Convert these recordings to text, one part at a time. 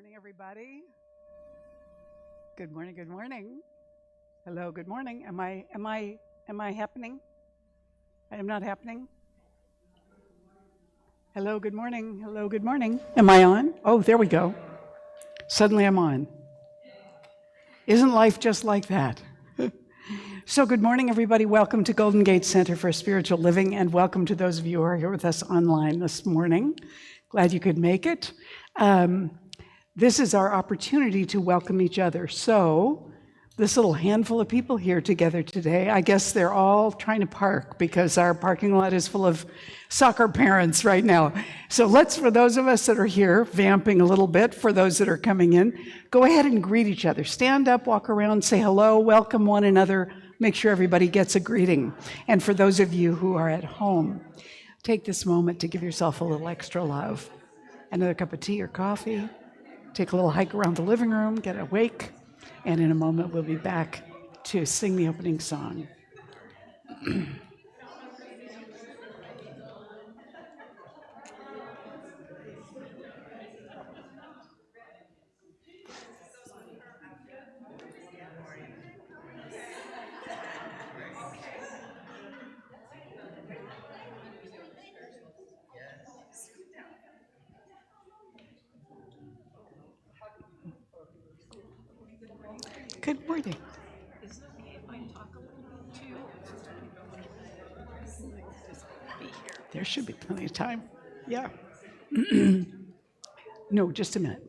morning, everybody. Good morning, good morning. Hello, good morning. Am I happening? I am not happening? Hello, good morning. Hello, good morning. Am I on? Oh, there we go. Suddenly I'm on. Isn't life just like that? So good morning, everybody. Welcome to Golden Gate Center for Spiritual Living, and welcome to those of you who are here with us online this morning. Glad you could make it. This is our opportunity to welcome each other. So this little handful of people here together today, I guess they're all trying to park because our parking lot is full of soccer parents right now. So let's, for those of us that are here, vamping a little bit, for those that are coming in, go ahead and greet each other. Stand up, walk around, say hello, welcome one another, make sure everybody gets a greeting. And for those of you who are at home, take this moment to give yourself a little extra love. Another cup of tea or coffee. Take a little hike around the living room, get awake, and in a moment we'll be back to sing the opening song. Good morning. Is it okay if I talk a little bit too? Be here. There should be plenty of time. Yeah. No, just a minute.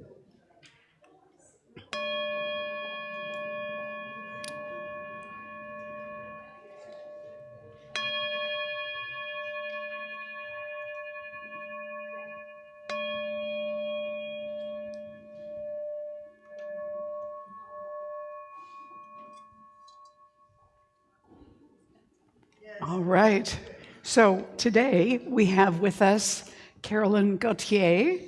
All right. So today we have with us Carolyn Gauthier.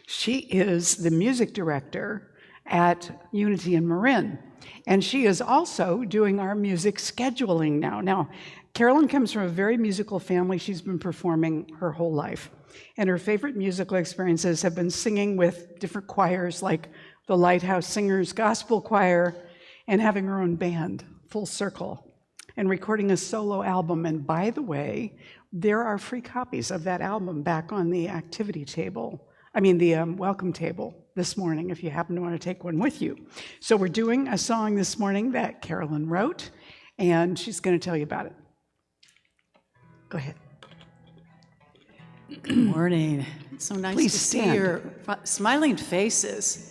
She is the music director at Unity in Marin, and she is also doing our music scheduling now. Now, Carolyn comes from a very musical family. She's been performing her whole life, and her favorite musical experiences have been singing with different choirs like the Lighthouse Singers Gospel Choir and having her own band, Full Circle, and recording a solo album. And by the way, there are free copies of that album back on the activity table. The welcome table this morning, if you happen to want to take one with you. So we're doing a song this morning that Carolyn wrote, and she's going to tell you about it. Go ahead. Good morning. It's so nice Please to stand. see your smiling faces.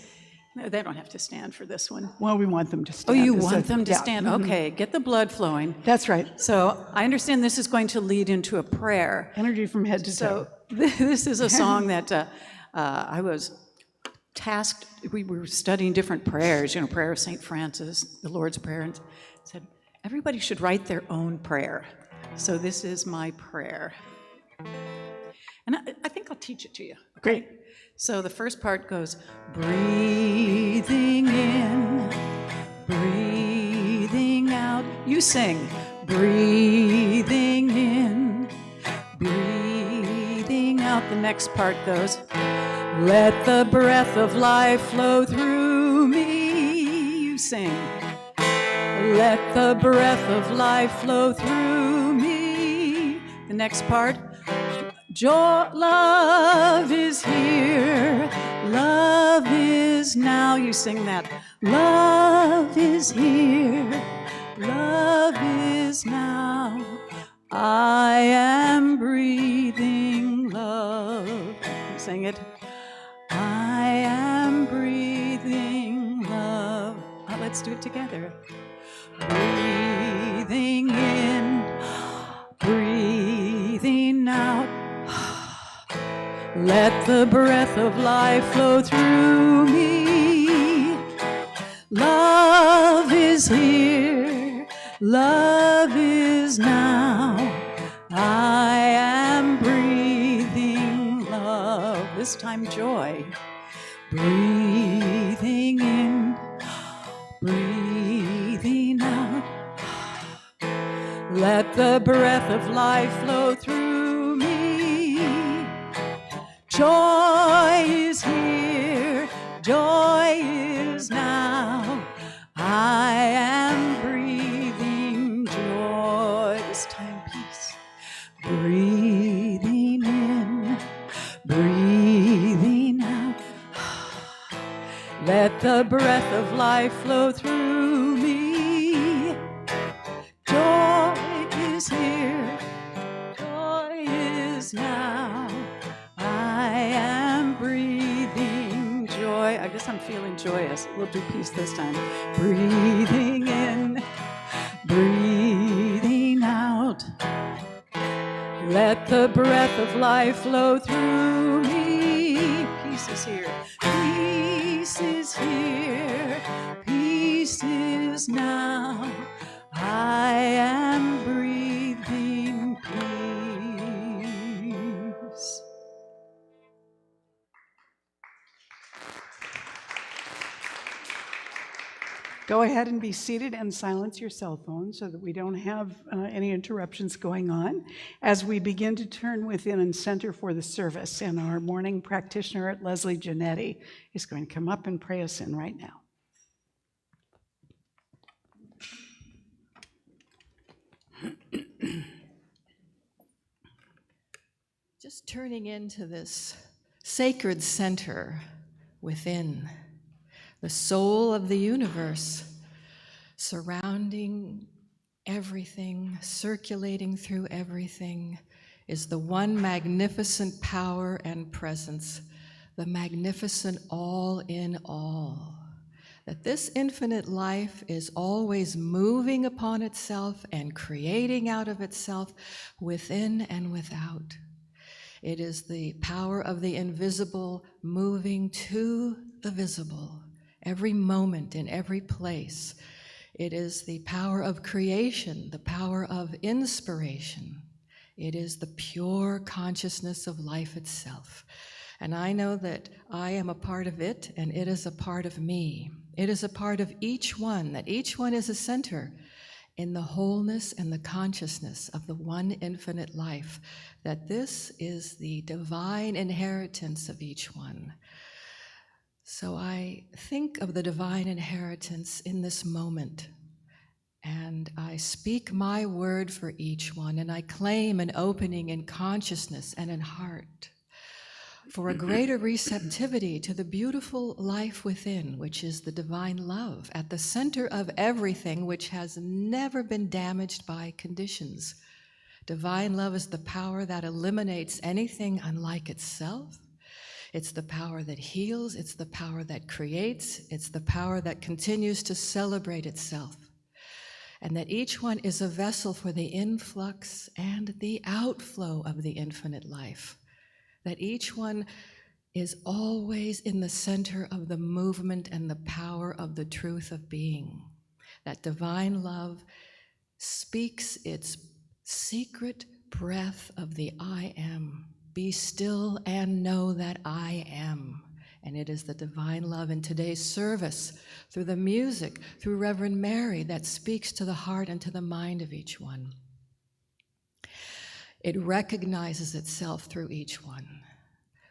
No, they don't have to stand for this one. Well, we want them to stand. Oh, you Is want that- them to yeah. stand? Okay, get the blood flowing. That's right. So I understand this is going to lead into a prayer. Energy from head to toe. So this is a song that I was tasked, we were studying different prayers, prayer of St. Francis, the Lord's Prayer, and said, everybody should write their own prayer. So this is my prayer. And I think I'll teach it to you. Great. So the first part goes, breathing in, breathing out. You sing, breathing in, breathing out. The next part goes, let the breath of life flow through me. You sing, let the breath of life flow through me. The next part, love is here, love is now. You sing that. Love is here, love is now. I am breathing love. You sing it. I am breathing love. Let's do it together. Breathing in, breathing out. Let the breath of life flow through me. Love is here, love is now. I am breathing love. This time joy. Breathing in, breathing out. Let the breath of life flow through me. Joy is here, Joy is now. I am breathing joy. This time, peace. Breathing in, breathing out. Let the breath of life flow through me. Joy is here. Joy is now. I am breathing joy. I guess I'm feeling joyous. We'll do peace this time. Breathing in, breathing out. Let the breath of life flow through me. Peace is here. Peace is here. Peace is now. I am breathing peace. Go ahead and be seated and silence your cell phone so that we don't have any interruptions going on as we begin to turn within and center for the service. And our morning practitioner, Leslie Giannetti, is going to come up and pray us in right now. Just turning into this sacred center within, the soul of the universe, surrounding everything, circulating through everything, is the one magnificent power and presence, the magnificent all in all. That this infinite life is always moving upon itself and creating out of itself, within and without. It is the power of the invisible moving to the visible, every moment in every place. It is the power of creation, the power of inspiration. It is the pure consciousness of life itself. And I know that I am a part of it, and it is a part of me. It is a part of each one, that each one is a center in the wholeness and the consciousness of the one infinite life, that this is the divine inheritance of each one. So I think of the divine inheritance in this moment, and I speak my word for each one, and I claim an opening in consciousness and in heart for a greater receptivity to the beautiful life within, which is the divine love at the center of everything, which has never been damaged by conditions. Divine love is the power that eliminates anything unlike itself. It's the power that heals, it's the power that creates, it's the power that continues to celebrate itself. And that each one is a vessel for the influx and the outflow of the infinite life. That each one is always in the center of the movement and the power of the truth of being. That divine love speaks its secret breath of the I am. Be still and know that I am. And it is the divine love in today's service, through the music, through Reverend Mary, that speaks to the heart and to the mind of each one. It recognizes itself through each one.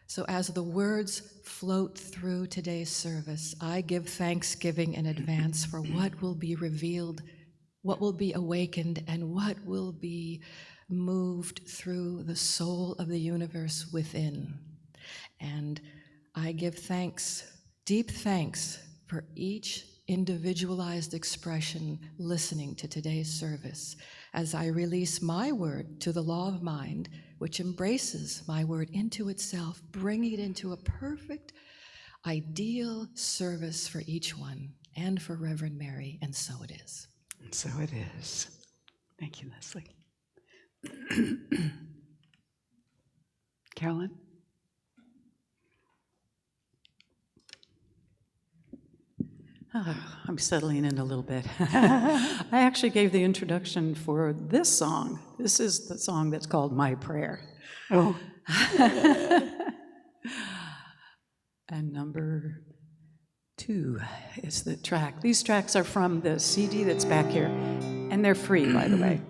So as the words float through today's service, I give thanksgiving in advance for what will be revealed, what will be awakened, and what will be moved through the soul of the universe within. And I give thanks, deep thanks, for each individualized expression listening to today's service, as I release my word to the law of mind, which embraces my word into itself, bringing it into a perfect, ideal service for each one, and for Reverend Mary, and so it is. And so it is. Thank you, Leslie. Carolyn? I'm settling in a little bit. I actually gave the introduction for this song. This is the song that's called My Prayer. Oh. And number 2 is the track. These tracks are from the CD that's back here, and they're free, by the way.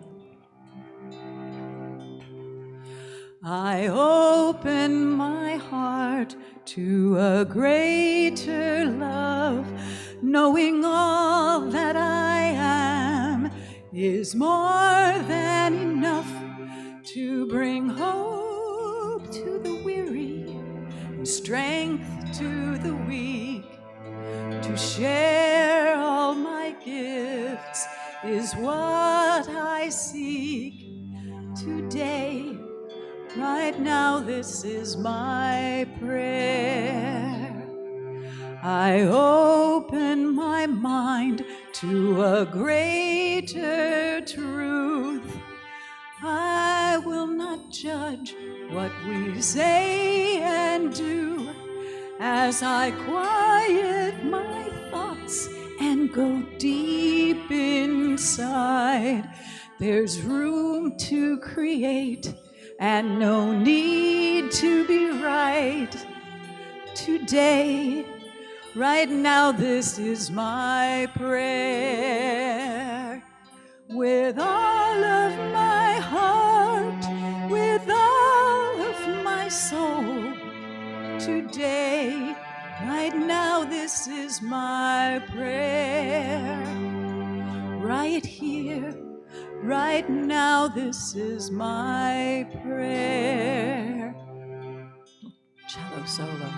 I open my heart to a greater love, knowing all that I am is more than enough to bring hope to the weary and strength to the weak. To share all my gifts is what I seek today. Right now, this is my prayer. I open my mind to a greater truth. I will not judge what we say and do as I quiet my thoughts and go deep inside. There's room to create and no need to be right. Today, right now, this is my prayer. With all of my heart, with all of my soul, today, right now, this is my prayer. Right here, right now, this is my prayer. Cello solo.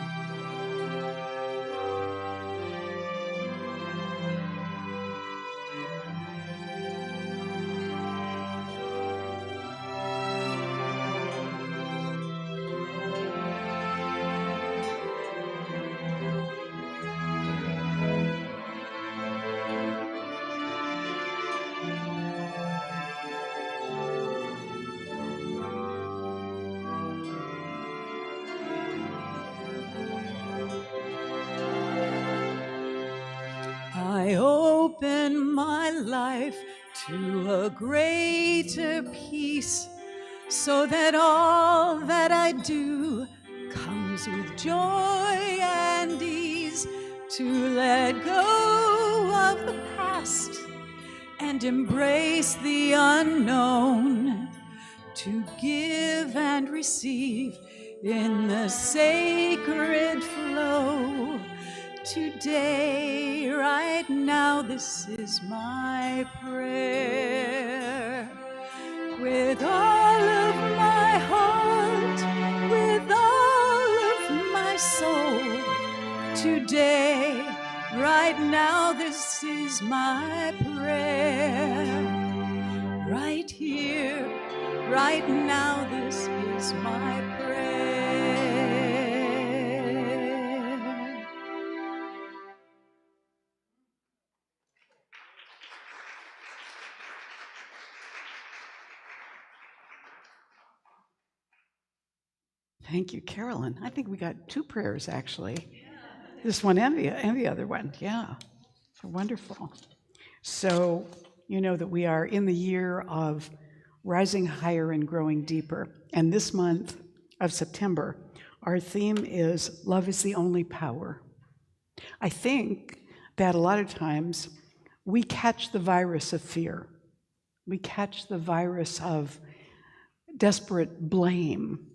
I open my life to a greater peace, so that all that I do comes with joy and ease. To let go of the past and embrace the unknown, to give and receive in the sacred flow. Today, right now, this is my prayer. With all of my heart, with all of my soul, today, right now, this is my prayer. Right here, right now, this is my prayer. Thank you, Carolyn. I think we got two prayers, actually. This one and the other one. Yeah, wonderful. So you know that we are in the year of rising higher and growing deeper. And this month of September, our theme is Love is the Only Power. I think that a lot of times we catch the virus of fear. We catch the virus of desperate blame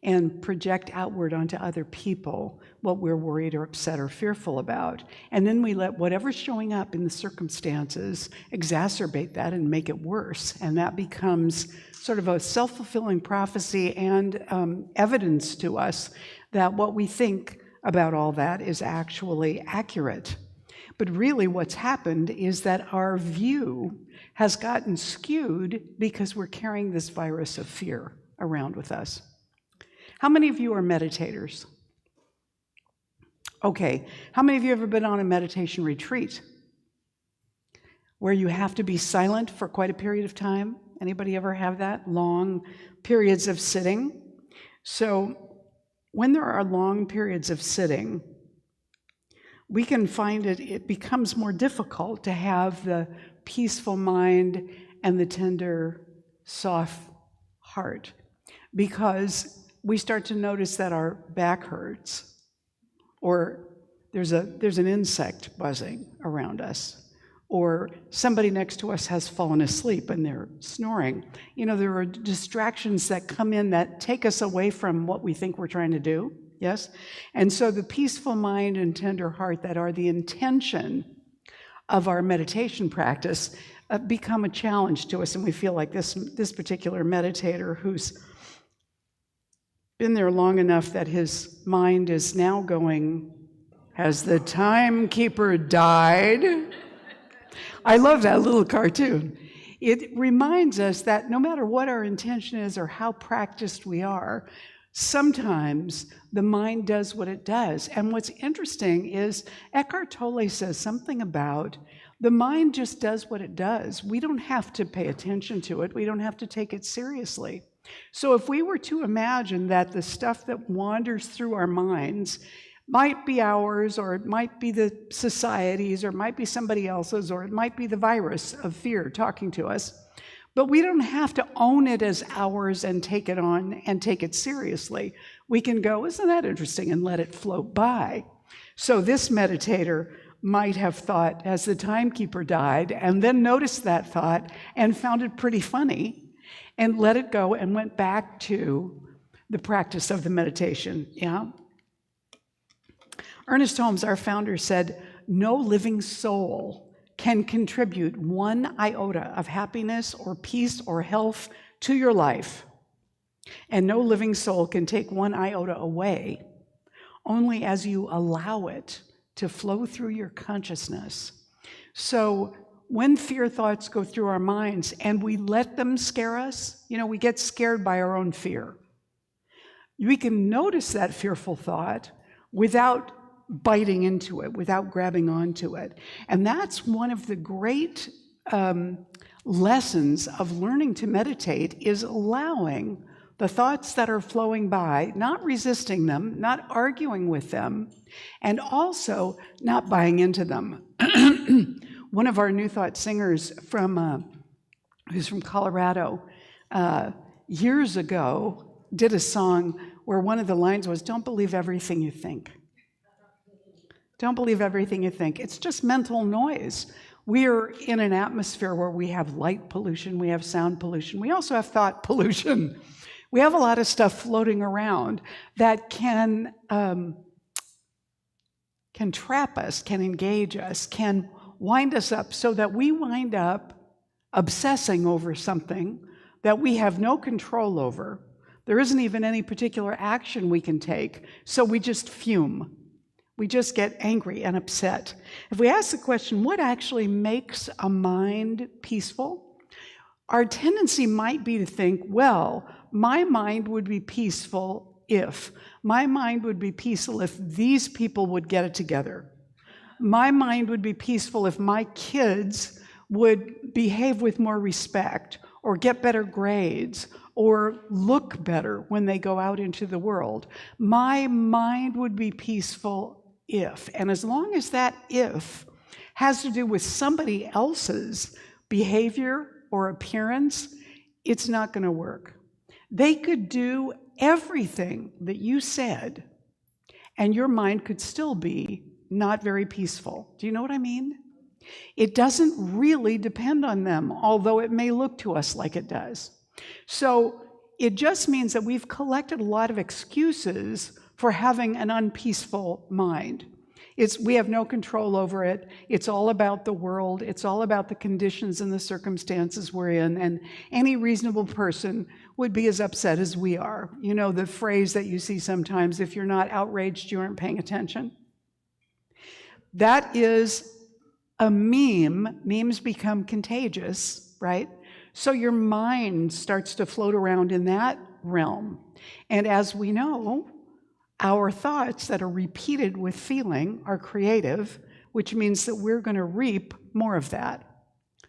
and project outward onto other people what we're worried or upset or fearful about. And then we let whatever's showing up in the circumstances exacerbate that and make it worse. And that becomes sort of a self-fulfilling prophecy and evidence to us that what we think about all that is actually accurate. But really what's happened is that our view has gotten skewed because we're carrying this virus of fear around with us. How many of you are meditators? Okay, how many of you have ever been on a meditation retreat where you have to be silent for quite a period of time? Anybody ever have that? Long periods of sitting? So when there are long periods of sitting, we can find it becomes more difficult to have the peaceful mind and the tender, soft heart, because we start to notice that our back hurts, or there's an insect buzzing around us, or somebody next to us has fallen asleep and they're snoring. You know, there are distractions that come in that take us away from what we think we're trying to do, yes? And so the peaceful mind and tender heart that are the intention of our meditation practice become a challenge to us, and we feel like this particular meditator who's been there long enough that his mind is now going, has the timekeeper died? I love that little cartoon. It reminds us that no matter what our intention is or how practiced we are, sometimes the mind does what it does. And what's interesting is Eckhart Tolle says something about the mind just does what it does. We don't have to pay attention to it. We don't have to take it seriously. So if we were to imagine that the stuff that wanders through our minds might be ours, or it might be the society's, or it might be somebody else's, or it might be the virus of fear talking to us, but we don't have to own it as ours and take it on and take it seriously. We can go, isn't that interesting, and let it float by. So this meditator might have thought, as the timekeeper died, and then noticed that thought and found it pretty funny and let it go and went back to the practice of the meditation, yeah? Ernest Holmes, our founder, said, no living soul can contribute one iota of happiness or peace or health to your life, and no living soul can take one iota away, only as you allow it to flow through your consciousness. So when fear thoughts go through our minds and we let them scare us, you know, we get scared by our own fear. We can notice that fearful thought without biting into it, without grabbing onto it. And that's one of the great lessons of learning to meditate, is allowing the thoughts that are flowing by, not resisting them, not arguing with them, and also not buying into them. One of our New Thought singers who's from Colorado, years ago, did a song where one of the lines was, don't believe everything you think. Don't believe everything you think. It's just mental noise. We're in an atmosphere where we have light pollution, we have sound pollution, we also have thought pollution. We have a lot of stuff floating around that can trap us, can engage us, can wind us up so that we wind up obsessing over something that we have no control over. There isn't even any particular action we can take, so we just fume. We just get angry and upset. If we ask the question, what actually makes a mind peaceful? Our tendency might be to think, well, my mind would be peaceful if. My mind would be peaceful if these people would get it together. My mind would be peaceful if my kids would behave with more respect, or get better grades, or look better when they go out into the world. My mind would be peaceful if. And as long as that if has to do with somebody else's behavior or appearance, it's not going to work. They could do everything that you said, and your mind could still be not very peaceful. Do you know what I mean? It doesn't really depend on them, although it may look to us like it does. So it just means that we've collected a lot of excuses for having an unpeaceful mind. We have no control over it. It's all about the world. It's all about the conditions and the circumstances we're in. And any reasonable person would be as upset as we are. You know, the phrase that you see sometimes, if you're not outraged, you aren't paying attention. That is a meme. Memes become contagious, right? So your mind starts to float around in that realm. And as we know, our thoughts that are repeated with feeling are creative, which means that we're going to reap more of that.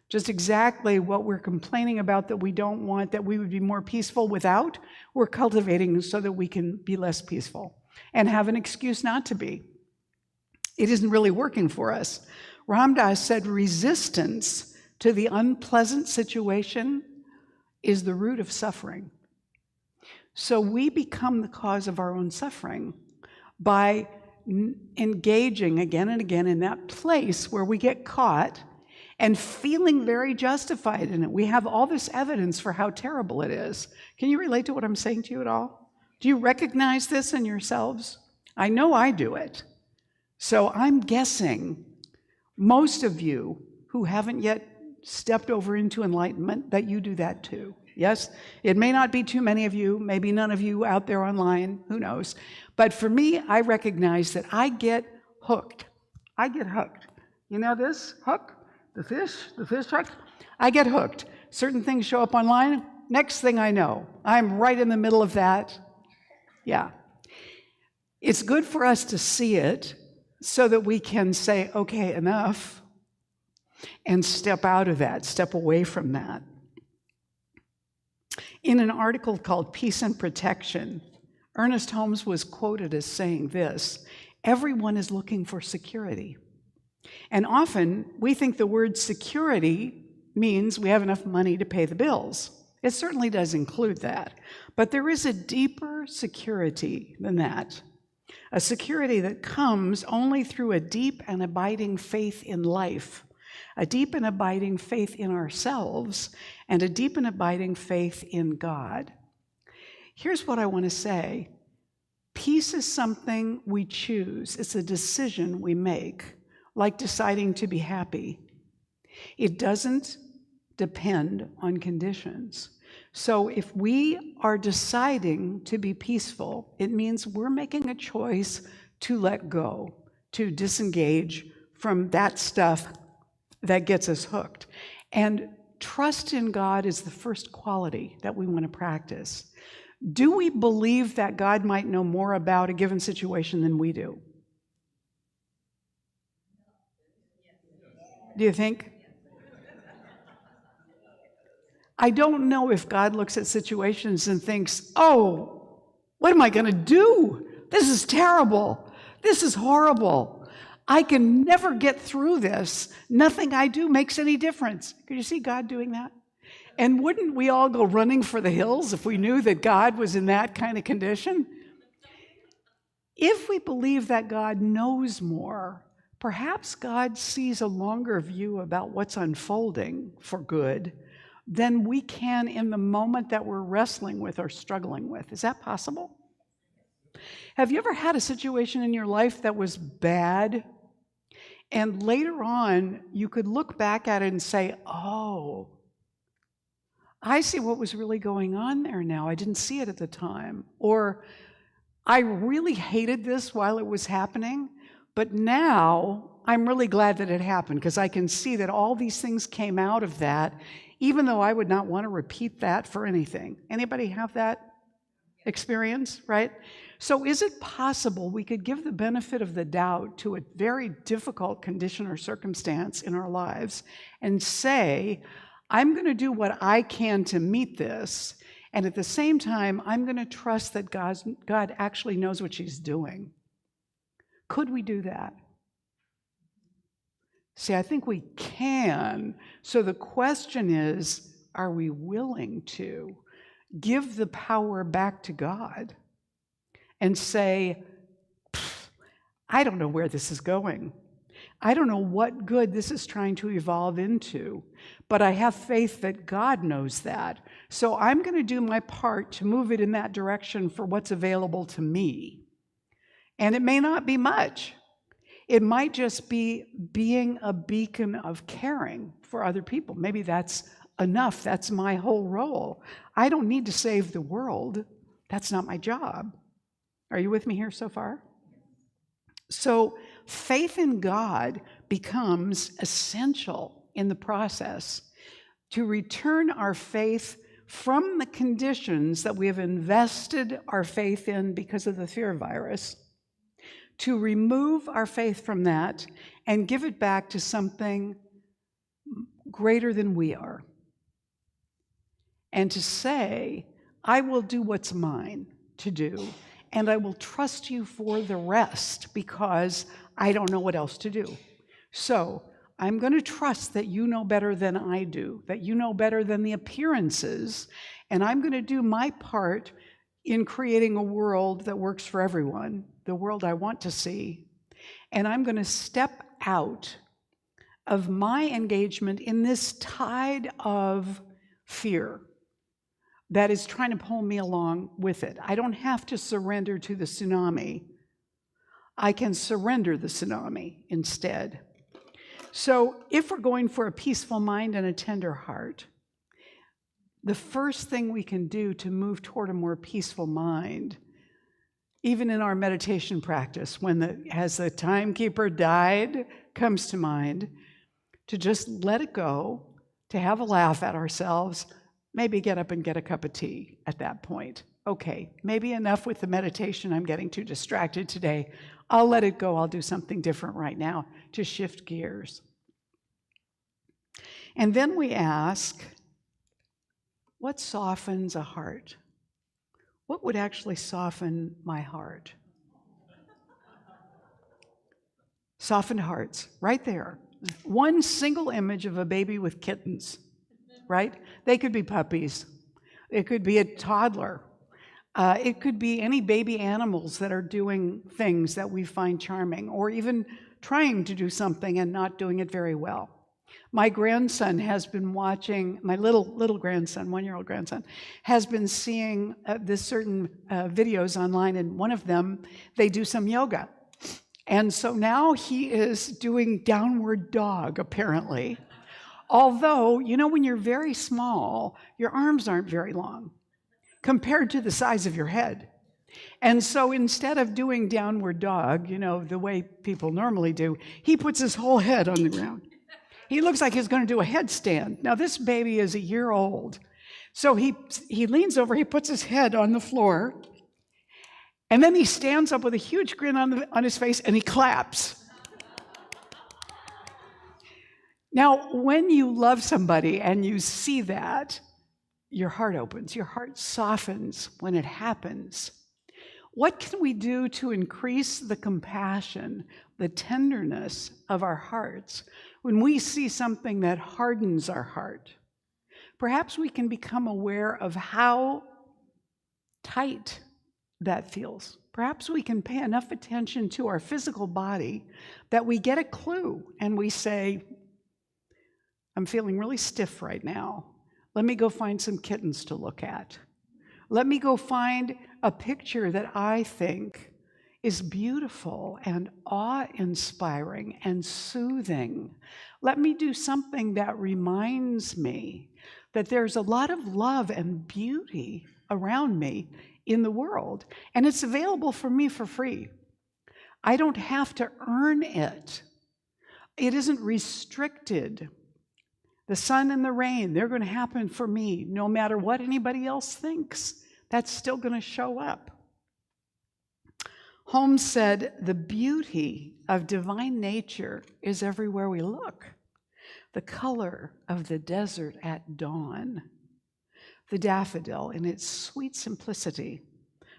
Just exactly what we're complaining about that we don't want, that we would be more peaceful without, we're cultivating so that we can be less peaceful and have an excuse not to be. It isn't really working for us. Ram Dass said resistance to the unpleasant situation is the root of suffering. So we become the cause of our own suffering by engaging again and again in that place where we get caught and feeling very justified in it. We have all this evidence for how terrible it is. Can you relate to what I'm saying to you at all? Do you recognize this in yourselves? I know I do it. So I'm guessing most of you who haven't yet stepped over into enlightenment, that you do that too. Yes? It may not be too many of you, maybe none of you out there online, who knows. But for me, I recognize that I get hooked. I get hooked. You know this hook? The fish hook? I get hooked. Certain things show up online. Next thing I know, I'm right in the middle of that. Yeah. It's good for us to see it so that we can say, okay, enough, and step out of that, step away from that. In an article called Peace and Protection, Ernest Holmes was quoted as saying this: everyone is looking for security. And often we think the word security means we have enough money to pay the bills. It certainly does include that. But there is a deeper security than that. A security that comes only through a deep and abiding faith in life, a deep and abiding faith in ourselves, and a deep and abiding faith in God. Here's what I want to say. Peace is something we choose. It's a decision we make, like deciding to be happy. It doesn't depend on conditions. So if we are deciding to be peaceful, it means we're making a choice to let go, to disengage from that stuff that gets us hooked. And trust in God is the first quality that we want to practice. Do we believe that God might know more about a given situation than we do? Do you think? I don't know if God looks at situations and thinks, oh, what am I going to do? This is terrible. This is horrible. I can never get through this. Nothing I do makes any difference. Could you see God doing that? And wouldn't we all go running for the hills if we knew that God was in that kind of condition? If we believe that God knows more, perhaps God sees a longer view about what's unfolding for good than we can in the moment that we're wrestling with or struggling with. Is that possible? Have you ever had a situation in your life that was bad, and later on you could look back at it and say, oh, I see what was really going on there now. I didn't see it at the time. Or I really hated this while it was happening, but now I'm really glad that it happened because I can see that all these things came out of that, even though I would not want to repeat that for anything. Anybody have that experience, right? So is it possible we could give the benefit of the doubt to a very difficult condition or circumstance in our lives and say, I'm going to do what I can to meet this, and at the same time, I'm going to trust that God actually knows what she's doing? Could we do that? See, I think we can. So the question is, are we willing to give the power back to God and say, I don't know where this is going. I don't know what good this is trying to evolve into, but I have faith that God knows that. So I'm going to do my part to move it in that direction for what's available to me. And it may not be much. It might just be being a beacon of caring for other people. Maybe that's enough. That's my whole role. I don't need to save the world. That's not my job. Are you with me here so far? So faith in God becomes essential in the process to return our faith from the conditions that we have invested our faith in because of the fear virus, to remove our faith from that and give it back to something greater than we are. And to say, I will do what's mine to do, and I will trust you for the rest because I don't know what else to do. So I'm going to trust that you know better than I do, that you know better than the appearances, and I'm going to do my part in creating a world that works for everyone, the world I want to see. And I'm going to step out of my engagement in this tide of fear that is trying to pull me along with it. I don't have to surrender to the tsunami. I can surrender the tsunami instead. So if we're going for a peaceful mind and a tender heart, the first thing we can do to move toward a more peaceful mind, even in our meditation practice, as the timekeeper died comes to mind, to just let it go, to have a laugh at ourselves, maybe get up and get a cup of tea at that point. Okay, maybe enough with the meditation. I'm getting too distracted today. I'll let it go. I'll do something different right now to shift gears. And then we ask, what softens a heart? What would actually soften my heart? Softened hearts, right there. One single image of a baby with kittens, right? They could be puppies. It could be a toddler. It could be any baby animals that are doing things that we find charming, or even trying to do something and not doing it very well. My grandson has been watching, my little grandson, 1-year-old grandson, has been seeing this certain videos online, and one of them, they do some yoga. And so now he is doing downward dog, apparently. Although, when you're very small, your arms aren't very long compared to the size of your head. And so instead of doing downward dog, the way people normally do, he puts his whole head on the ground. He looks like he's going to do a headstand. Now, this baby is a year old. So he leans over, he puts his head on the floor, and then he stands up with a huge grin on his face, and he claps. Now, when you love somebody and you see that, your heart opens, your heart softens when it happens. What can we do to increase the compassion, the tenderness of our hearts when we see something that hardens our heart? Perhaps we can become aware of how tight that feels. Perhaps we can pay enough attention to our physical body that we get a clue and we say, I'm feeling really stiff right now. Let me go find some kittens to look at. Let me go find a picture that I think is beautiful and awe-inspiring and soothing. Let me do something that reminds me that there's a lot of love and beauty around me in the world, and it's available for me for free. I don't have to earn it. It isn't restricted. The sun and the rain, they're going to happen for me no matter what anybody else thinks. That's still going to show up. Holmes said, the beauty of divine nature is everywhere we look. The color of the desert at dawn, the daffodil in its sweet simplicity,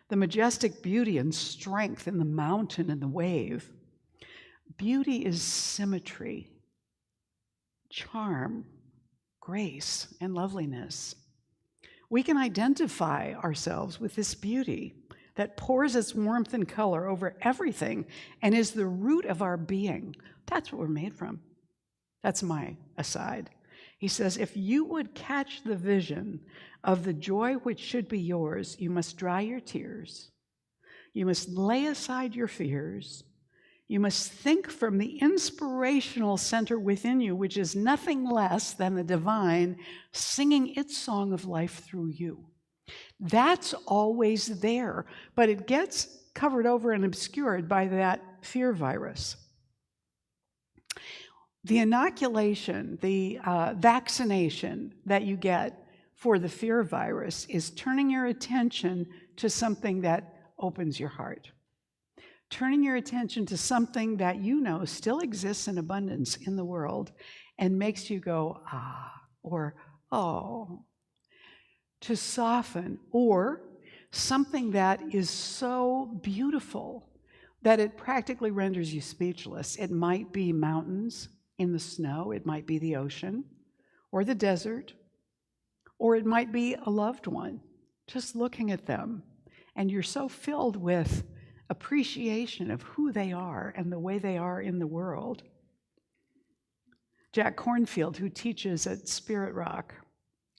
the majestic beauty and strength in the mountain and the wave. Beauty is symmetry, charm, grace, and loveliness. We can identify ourselves with this beauty that pours its warmth and color over everything and is the root of our being. That's what we're made from. That's my aside. He says, if you would catch the vision of the joy which should be yours, you must dry your tears. You must lay aside your fears. You must think from the inspirational center within you, which is nothing less than the divine singing its song of life through you. That's always there, but it gets covered over and obscured by that fear virus. The inoculation, the vaccination that you get for the fear virus is turning your attention to something that opens your heart. Turning your attention to something that you know still exists in abundance in the world and makes you go, ah, or oh. To soften, or something that is so beautiful that it practically renders you speechless. It might be mountains in the snow, it might be the ocean, or the desert, or it might be a loved one. Just looking at them, and you're so filled with appreciation of who they are and the way they are in the world. Jack Kornfield, who teaches at Spirit Rock,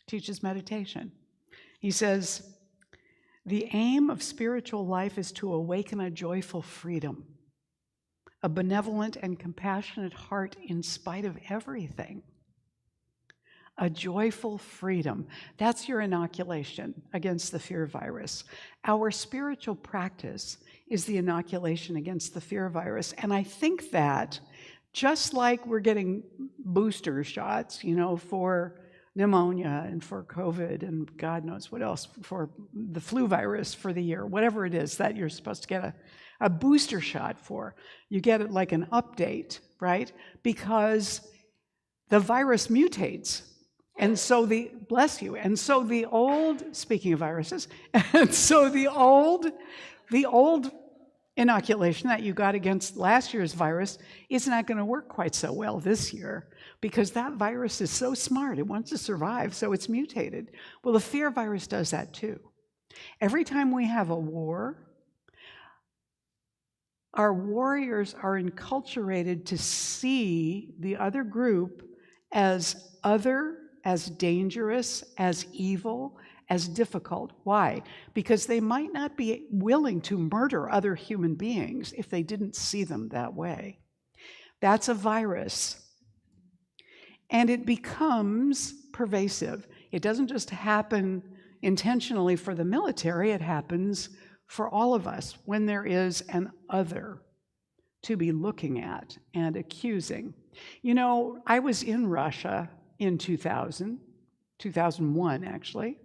teaches meditation. He says, the aim of spiritual life is to awaken a joyful freedom, a benevolent and compassionate heart in spite of everything. A joyful freedom. That's your inoculation against the fear virus. Our spiritual practice is the inoculation against the fear virus. And I think that just like we're getting booster shots, for pneumonia and for COVID and God knows what else, for the flu virus for the year, whatever it is that you're supposed to get a booster shot for. You get it like an update, right? Because the virus mutates. And so speaking of viruses, and so the old inoculation that you got against last year's virus is not going to work quite so well this year because that virus is so smart. It wants to survive, so it's mutated. Well, the fear virus does that too. Every time we have a war, our warriors are enculturated to see the other group as other, as dangerous, as evil, as difficult. Why? Because they might not be willing to murder other human beings if they didn't see them that way. That's a virus. And it becomes pervasive. It doesn't just happen intentionally for the military, it happens for all of us when there is an other to be looking at and accusing. I was in Russia in 2001 actually.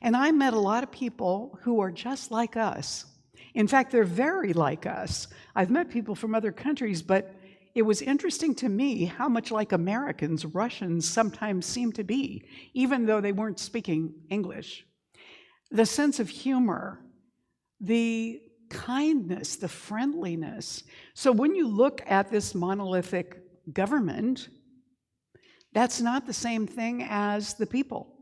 And I met a lot of people who are just like us. In fact, they're very like us. I've met people from other countries, but it was interesting to me how much like Americans Russians sometimes seem to be, even though they weren't speaking English. The sense of humor, the kindness, the friendliness. So when you look at this monolithic government, that's not the same thing as the people,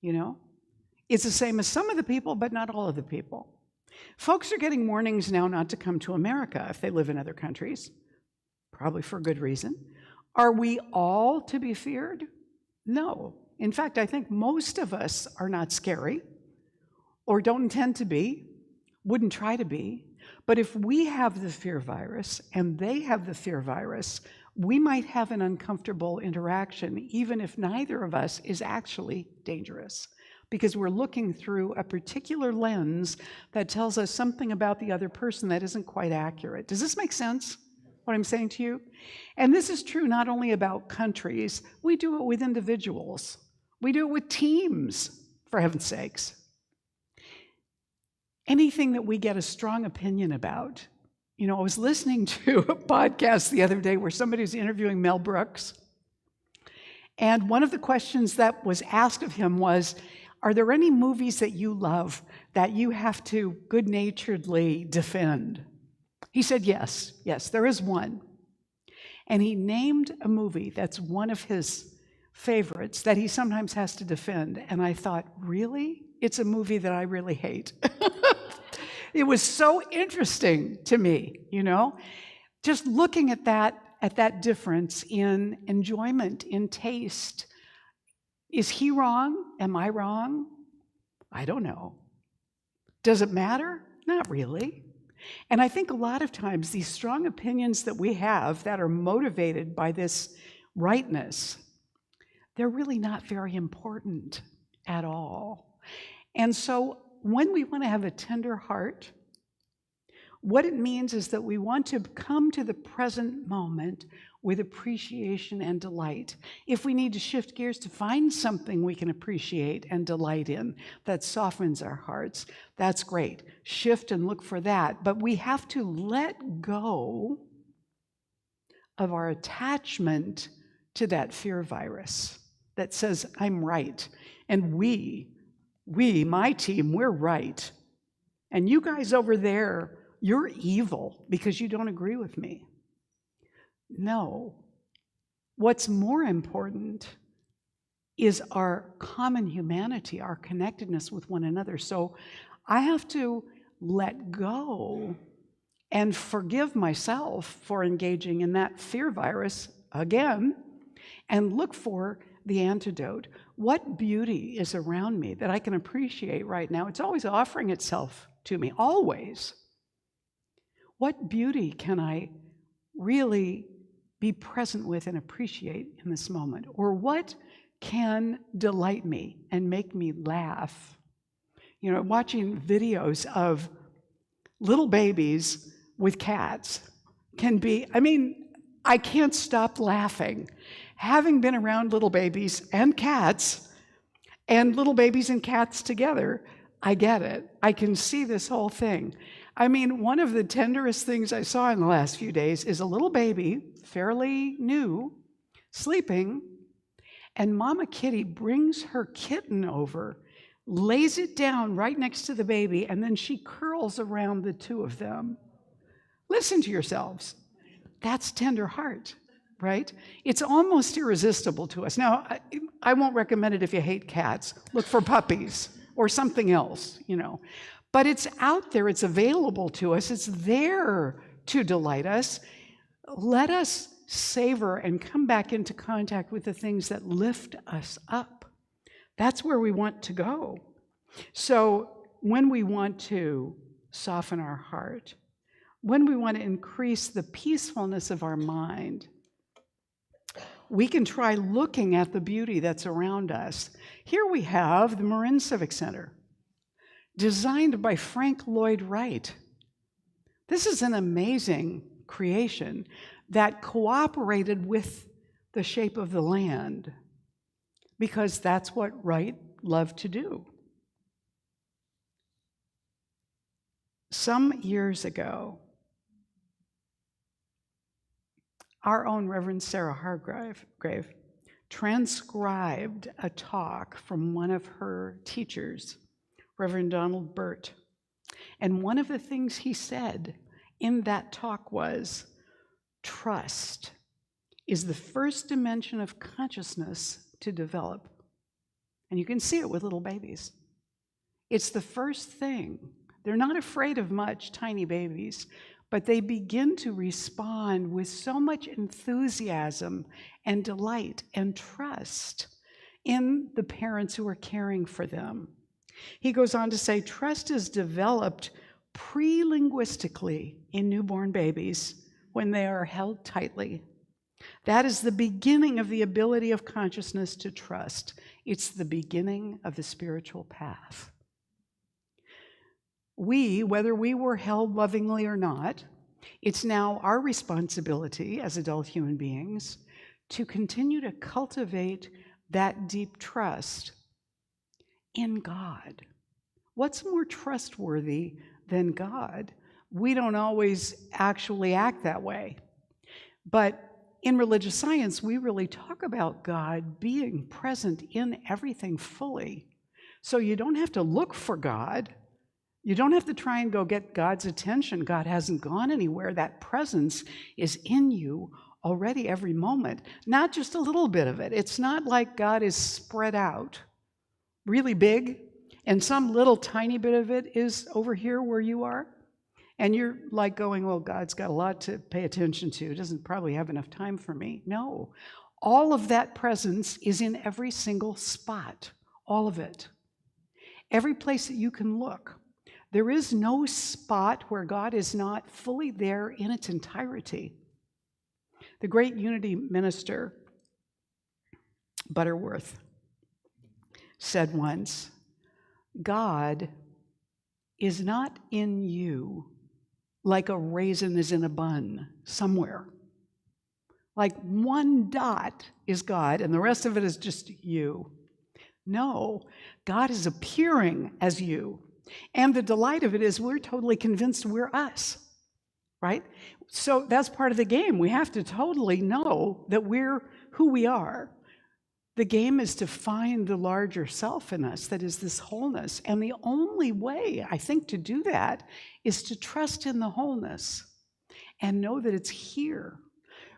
It's the same as some of the people, but not all of the people. Folks are getting warnings now not to come to America if they live in other countries, probably for good reason. Are we all to be feared? No. In fact, I think most of us are not scary or don't intend to be, wouldn't try to be. But if we have the fear virus and they have the fear virus, we might have an uncomfortable interaction, even if neither of us is actually dangerous, because we're looking through a particular lens that tells us something about the other person that isn't quite accurate. Does this make sense, what I'm saying to you? And this is true not only about countries, we do it with individuals. We do it with teams, for heaven's sakes. Anything that we get a strong opinion about. I was listening to a podcast the other day where somebody was interviewing Mel Brooks. And one of the questions that was asked of him was, are there any movies that you love that you have to good-naturedly defend? He said, yes, there is one. And he named a movie that's one of his favorites that he sometimes has to defend. And I thought, really? It's a movie that I really hate. It was so interesting to me, just looking at that difference in enjoyment, in taste. Is he wrong? Am I wrong? I don't know. Does it matter? Not really. And I think a lot of times these strong opinions that we have that are motivated by this rightness, they're really not very important at all. And so when we want to have a tender heart, what it means is that we want to come to the present moment with appreciation and delight. If we need to shift gears to find something we can appreciate and delight in that softens our hearts, that's great. Shift and look for that. But we have to let go of our attachment to that fear virus that says, I'm right. And we, my team, we're right. And you guys over there, you're evil because you don't agree with me. No. What's more important is our common humanity, our connectedness with one another. So I have to let go and forgive myself for engaging in that fear virus again, and look for the antidote. What beauty is around me that I can appreciate right now? It's always offering itself to me, always. What beauty can I really be present with and appreciate in this moment? Or what can delight me and make me laugh? You know, watching videos of little babies with cats can be, I can't stop laughing. Having been around little babies and cats, and little babies and cats together, I get it. I can see this whole thing. One of the tenderest things I saw in the last few days is a little baby, fairly new, sleeping, and Mama Kitty brings her kitten over, lays it down right next to the baby, and then she curls around the two of them. Listen to yourselves. That's tender heart, right? It's almost irresistible to us. Now, I won't recommend it if you hate cats. Look for puppies or something else, But it's out there, it's available to us, it's there to delight us. Let us savor and come back into contact with the things that lift us up. That's where we want to go. So when we want to soften our heart, when we want to increase the peacefulness of our mind, we can try looking at the beauty that's around us. Here we have the Marin Civic Center, designed by Frank Lloyd Wright. This is an amazing creation that cooperated with the shape of the land, because that's what Wright loved to do. Some years ago, our own Reverend Sarah Hargrave transcribed a talk from one of her teachers, Reverend Donald Burt. And one of the things he said in that talk was, trust is the first dimension of consciousness to develop. And you can see it with little babies. It's the first thing. They're not afraid of much, tiny babies, but they begin to respond with so much enthusiasm and delight and trust in the parents who are caring for them. He goes on to say, trust is developed pre-linguistically in newborn babies when they are held tightly. That is the beginning of the ability of consciousness to trust. It's the beginning of the spiritual path. We, whether we were held lovingly or not, it's now our responsibility as adult human beings to continue to cultivate that deep trust in God. What's more trustworthy than God? We don't always actually act that way. But in religious science, we really talk about God being present in everything fully. So you don't have to look for God. You don't have to try and go get God's attention. God hasn't gone anywhere. That presence is in you already every moment, not just a little bit of it. It's not like God is spread out really big and some little tiny bit of it is over here where you are. And you're like going, well, God's got a lot to pay attention to. Doesn't probably have enough time for me. No, all of that presence is in every single spot, all of it. Every place that you can look. There is no spot where God is not fully there in its entirety. The great Unity minister, Butterworth, said once, God is not in you like a raisin is in a bun somewhere. Like one dot is God and the rest of it is just you. No, God is appearing as you. And the delight of it is we're totally convinced we're us, right? So that's part of the game. We have to totally know that we're who we are. The game is to find the larger self in us that is this wholeness. And the only way, I think, to do that is to trust in the wholeness and know that it's here.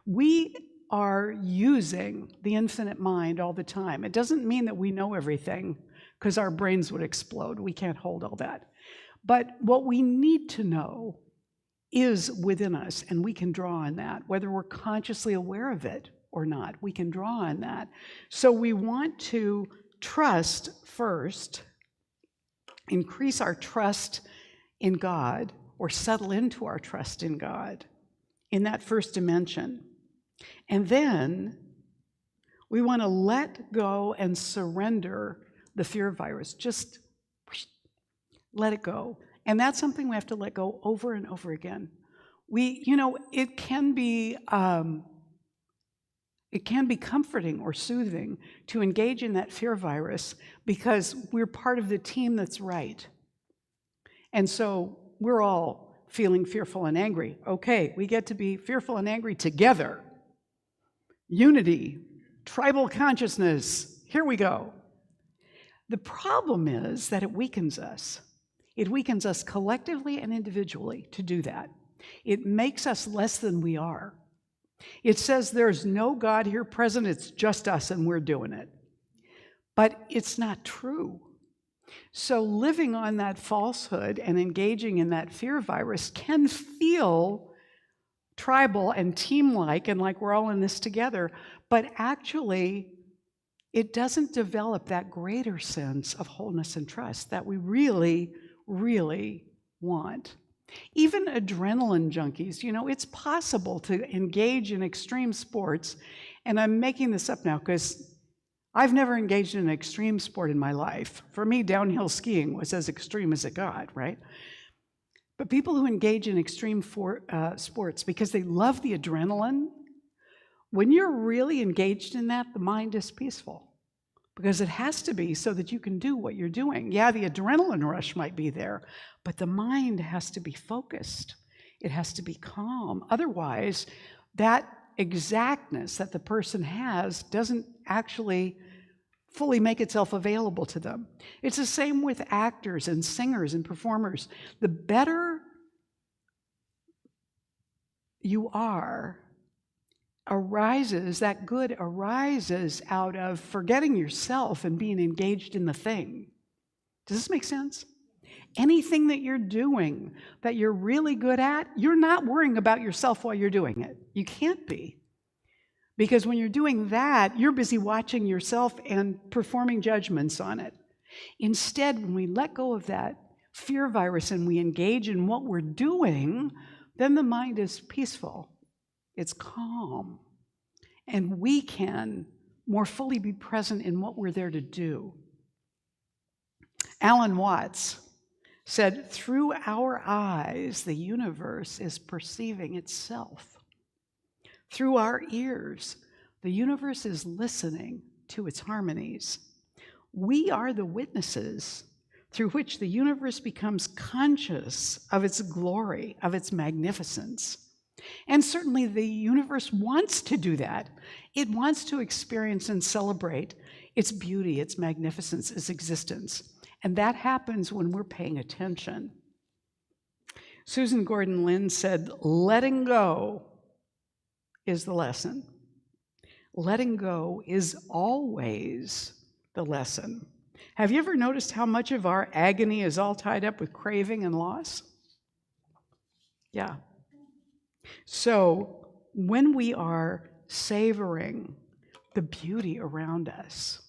We are using the infinite mind all the time. It doesn't mean that we know everything, because our brains would explode. We can't hold all that. But what we need to know is within us, and we can draw on that, whether we're consciously aware of it or not. We can draw on that. So we want to trust first, increase our trust in God, or settle into our trust in God in that first dimension. And then we want to let go and surrender the fear virus. Just let it go. And that's something we have to let go over and over again. It can be comforting or soothing to engage in that fear virus because we're part of the team that's right. And so we're all feeling fearful and angry. Okay, we get to be fearful and angry together. Unity, tribal consciousness, here we go. The problem is that it weakens us. It weakens us collectively and individually to do that. It makes us less than we are. It says there's no God here present, it's just us and we're doing it. But it's not true. So living on that falsehood and engaging in that fear virus can feel tribal and team-like and like we're all in this together, but actually it doesn't develop that greater sense of wholeness and trust that we really, really want. Even adrenaline junkies, it's possible to engage in extreme sports, and I'm making this up now because I've never engaged in an extreme sport in my life. For me, downhill skiing was as extreme as it got, right? But people who engage in extreme sports because they love the adrenaline, when you're really engaged in that, the mind is peaceful. Because it has to be so that you can do what you're doing. Yeah, the adrenaline rush might be there, but the mind has to be focused. It has to be calm. Otherwise, that exactness that the person has doesn't actually fully make itself available to them. It's the same with actors and singers and performers. The better you are, that good arises out of forgetting yourself and being engaged in the thing. Does this make sense? Anything that you're doing that you're really good at, you're not worrying about yourself while you're doing it. You can't be. Because when you're doing that, you're busy watching yourself and performing judgments on it. Instead, when we let go of that fear virus and we engage in what we're doing, then the mind is peaceful. It's calm. And we can more fully be present in what we're there to do. Alan Watts said, "Through our eyes, the universe is perceiving itself. Through our ears, the universe is listening to its harmonies. We are the witnesses through which the universe becomes conscious of its glory, of its magnificence." And certainly the universe wants to do that. It wants to experience and celebrate its beauty, its magnificence, its existence. And that happens when we're paying attention. Susan Gordon Lynn said, "Letting go is the lesson. Letting go is always the lesson." Have you ever noticed how much of our agony is all tied up with craving and loss? Yeah. So when we are savoring the beauty around us,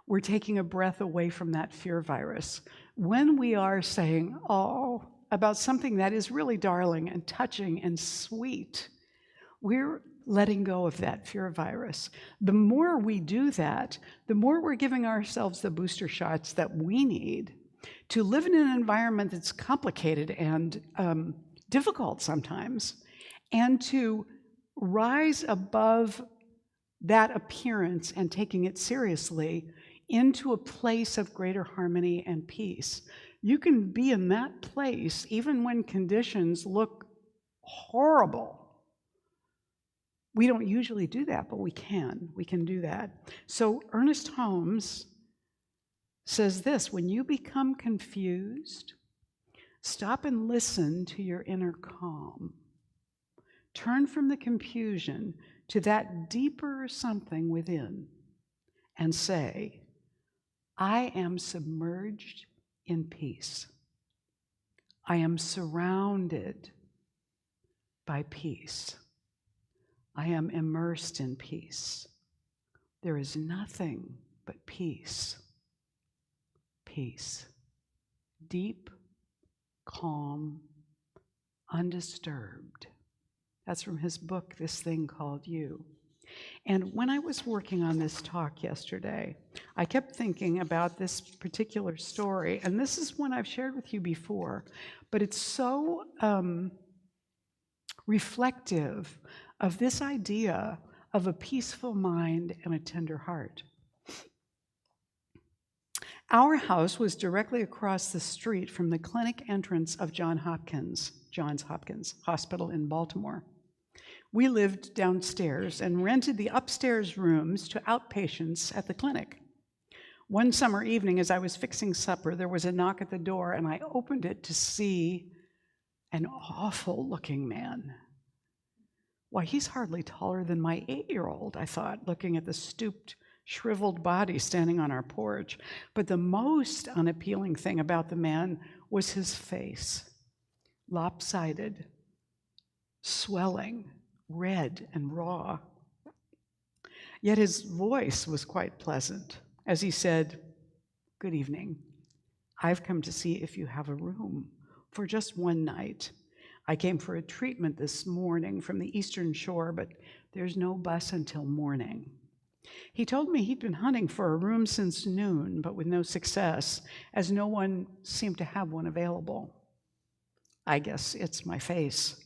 we're taking a breath away from that fear virus. When we are saying, "Oh," about something that is really darling and touching and sweet, we're letting go of that fear virus. The more we do that, the more we're giving ourselves the booster shots that we need to live in an environment that's complicated and difficult sometimes, and to rise above that appearance and taking it seriously into a place of greater harmony and peace. You can be in that place even when conditions look horrible. We don't usually do that, but we can. We can do that. So Ernest Holmes says this: when you become confused, stop and listen to your inner calm. Turn from the confusion to that deeper something within and say, "I am submerged in peace. I am surrounded by peace. I am immersed in peace. There is nothing but peace. Peace. Deep, calm, undisturbed. That's from his book, This Thing Called You. And when I was working on this talk yesterday, I kept thinking about this particular story, and this is one I've shared with you before, but it's so reflective of this idea of a peaceful mind and a tender heart. Our house was directly across the street from the clinic entrance of Johns Hopkins Hospital in Baltimore. We lived downstairs and rented the upstairs rooms to outpatients at the clinic. One summer evening, as I was fixing supper, there was a knock at the door, and I opened it to see an awful-looking man. Why, he's hardly taller than my 8-year-old, I thought, looking at the stooped, shriveled body standing on our porch. But the most unappealing thing about the man was his face, lopsided, swelling, red and raw. Yet his voice was quite pleasant as he said, "Good evening. I've come to see if you have a room for just one night. I came for a treatment this morning from the Eastern Shore, but there's no bus until morning." He told me he'd been hunting for a room since noon, but with no success, as no one seemed to have one available. I guess it's my face.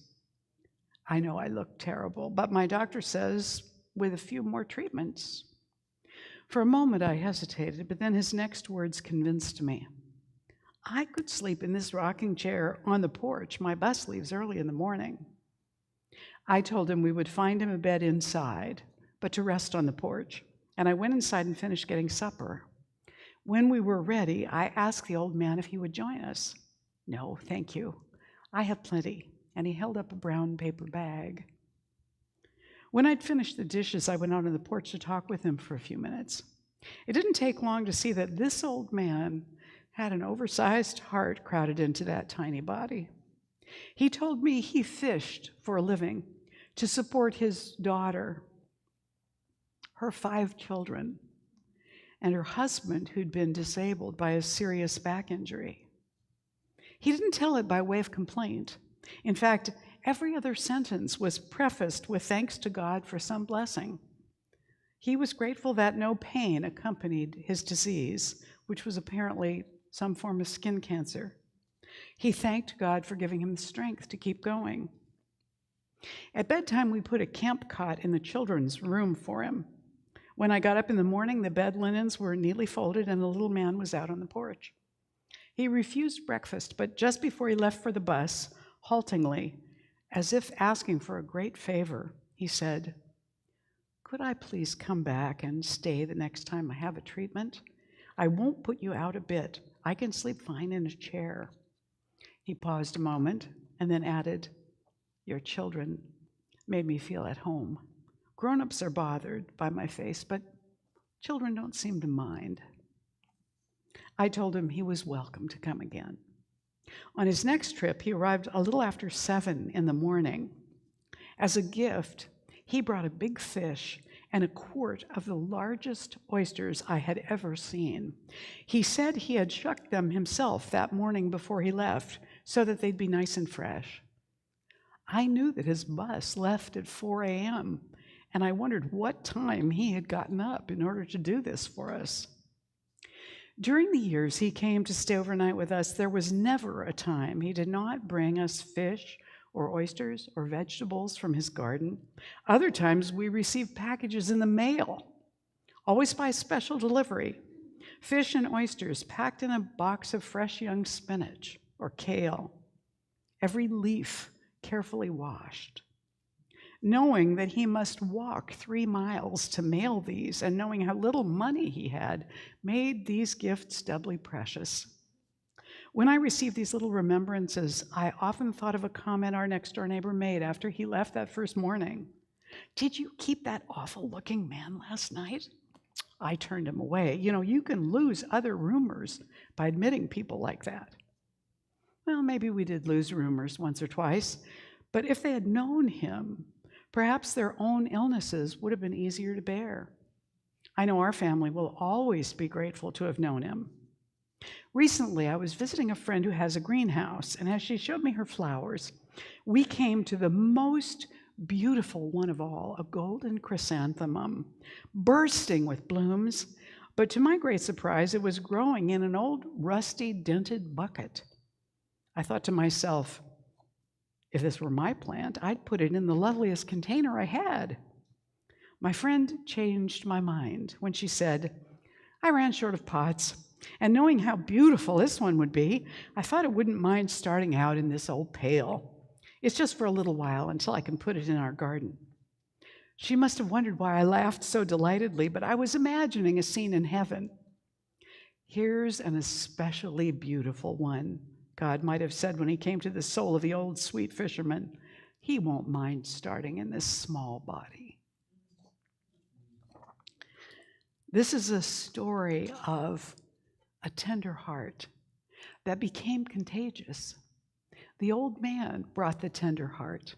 I know I look terrible, but my doctor says with a few more treatments. For a moment I hesitated, but then his next words convinced me. I could sleep in this rocking chair on the porch. My bus leaves early in the morning. I told him we would find him a bed inside, but to rest on the porch, and I went inside and finished getting supper. When we were ready, I asked the old man if he would join us. "No, thank you. I have plenty," and he held up a brown paper bag. When I'd finished the dishes, I went out on the porch to talk with him for a few minutes. It didn't take long to see that this old man had an oversized heart crowded into that tiny body. He told me he fished for a living to support his daughter, her 5 children, and her husband who'd been disabled by a serious back injury. He didn't tell it by way of complaint. In fact, every other sentence was prefaced with thanks to God for some blessing. He was grateful that no pain accompanied his disease, which was apparently some form of skin cancer. He thanked God for giving him the strength to keep going. At bedtime, we put a camp cot in the children's room for him. When I got up in the morning, the bed linens were neatly folded and the little man was out on the porch. He refused breakfast, but just before he left for the bus, haltingly, as if asking for a great favor, he said, "Could I please come back and stay the next time I have a treatment? I won't put you out a bit. I can sleep fine in a chair." He paused a moment and then added, "Your children made me feel at home. Grown-ups are bothered by my face, but children don't seem to mind." I told him he was welcome to come again. On his next trip, he arrived a little after 7 in the morning. As a gift, he brought a big fish and a quart of the largest oysters I had ever seen. He said he had shucked them himself that morning before he left so that they'd be nice and fresh. I knew that his bus left at 4 a.m., and I wondered what time he had gotten up in order to do this for us. During the years he came to stay overnight with us, there was never a time he did not bring us fish or oysters or vegetables from his garden. Other times we received packages in the mail, always by special delivery. Fish and oysters packed in a box of fresh young spinach or kale, every leaf carefully washed. Knowing that he must walk 3 miles to mail these, and knowing how little money he had, made these gifts doubly precious. When I received these little remembrances, I often thought of a comment our next-door neighbor made after he left that first morning. "Did you keep that awful-looking man last night?" I turned him away. You can lose other roomers by admitting people like that. Well, maybe we did lose roomers once or twice, But if they had known him, perhaps their own illnesses would have been easier to bear. I know our family will always be grateful to have known him. Recently, I was visiting a friend who has a greenhouse, and as she showed me her flowers, we came to the most beautiful one of all, a golden chrysanthemum, bursting with blooms, but to my great surprise, it was growing in an old, rusty, dented bucket. I thought to myself, if this were my plant, I'd put it in the loveliest container I had. My friend changed my mind when she said, I ran short of pots, and knowing how beautiful this one would be, I thought I wouldn't mind starting out in this old pail. It's just for a little while until I can put it in our garden. She must have wondered why I laughed so delightedly, but I was imagining a scene in heaven. Here's an especially beautiful one, God might have said when he came to the soul of the old sweet fisherman. He won't mind starting in this small body. This is a story of a tender heart that became contagious. The old man brought the tender heart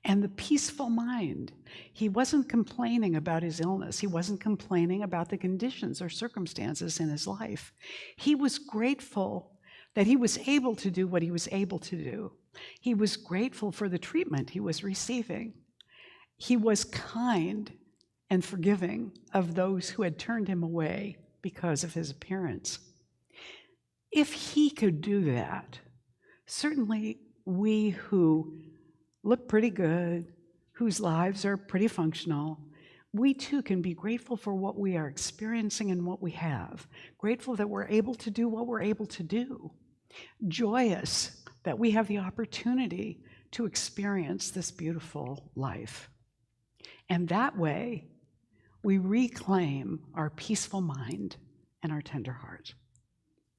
and the peaceful mind. He wasn't complaining about his illness. He wasn't complaining about the conditions or circumstances in his life. He was grateful that he was able to do what he was able to do. He was grateful for the treatment he was receiving. He was kind and forgiving of those who had turned him away because of his appearance. If he could do that, certainly we who look pretty good, whose lives are pretty functional, we too can be grateful for what we are experiencing and what we have, grateful that we're able to do what we're able to do, joyous that we have the opportunity to experience this beautiful life. And that way, we reclaim our peaceful mind and our tender heart.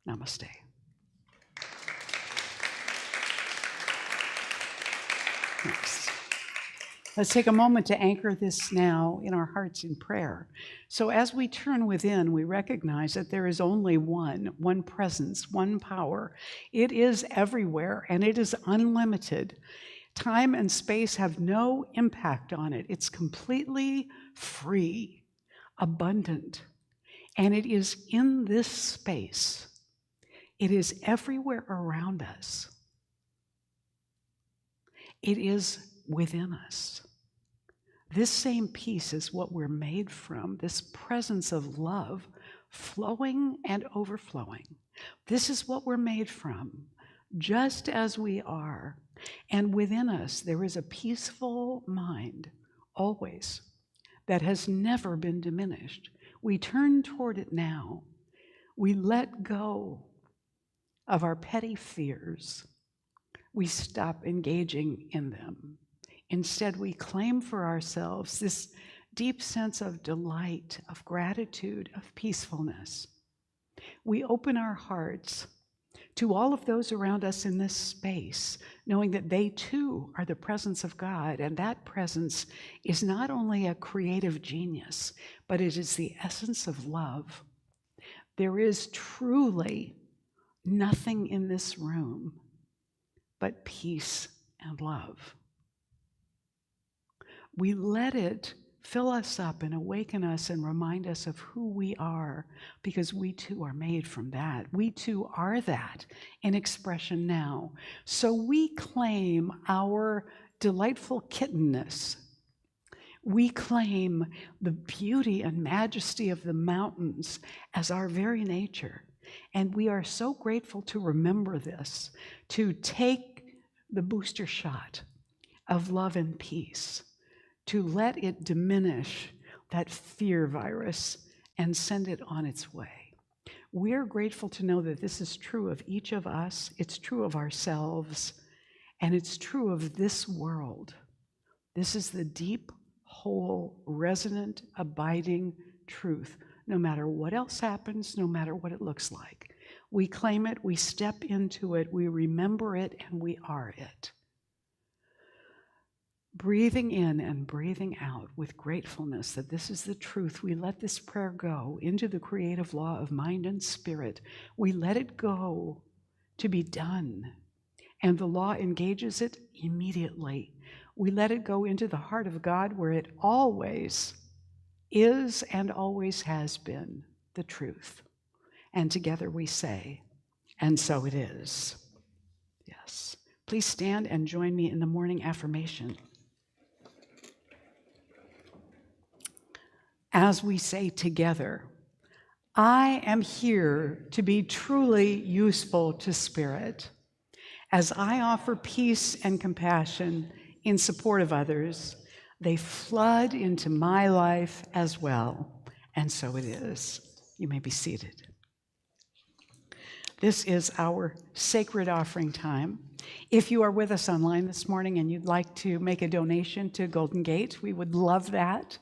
Namaste. Next. Let's take a moment to anchor this now in our hearts in prayer. So as we turn within, we recognize that there is only one presence, one power. It is everywhere, and it is unlimited. Time and space have no impact on it. It's completely free, abundant, and it is in this space. It is everywhere around us. It is within us. This same peace is what we're made from, this presence of love flowing and overflowing. This is what we're made from, just as we are. And within us, there is a peaceful mind, always, that has never been diminished. We turn toward it now. We let go of our petty fears. We stop engaging in them. Instead, we claim for ourselves this deep sense of delight, of gratitude, of peacefulness. We open our hearts to all of those around us in this space, knowing that they too are the presence of God, and that presence is not only a creative genius, but it is the essence of love. There is truly nothing in this room but peace and love. We let it fill us up and awaken us and remind us of who we are, because we too are made from that. We too are that in expression now. So we claim our delightful kittenness. We claim the beauty and majesty of the mountains as our very nature. And we are so grateful to remember this, to take the booster shot of love and peace, to let it diminish that fear virus and send it on its way. We're grateful to know that this is true of each of us, it's true of ourselves, and it's true of this world. This is the deep, whole, resonant, abiding truth, no matter what else happens, no matter what it looks like. We claim it, we step into it, we remember it, and we are it. Breathing in and breathing out with gratefulness that this is the truth, we let this prayer go into the creative law of mind and spirit. We let it go to be done. and the law engages it immediately. We let it go into the heart of God where it always is and always has been the truth. And together we say, and so it is. Yes. Please stand and join me in the morning affirmation. As we say together, I am here to be truly useful to Spirit. As I offer peace and compassion in support of others, they flood into my life as well. And so it is. You may be seated. This is our sacred offering time. If you are with us online this morning and you'd like to make a donation to Golden Gate, we would love that.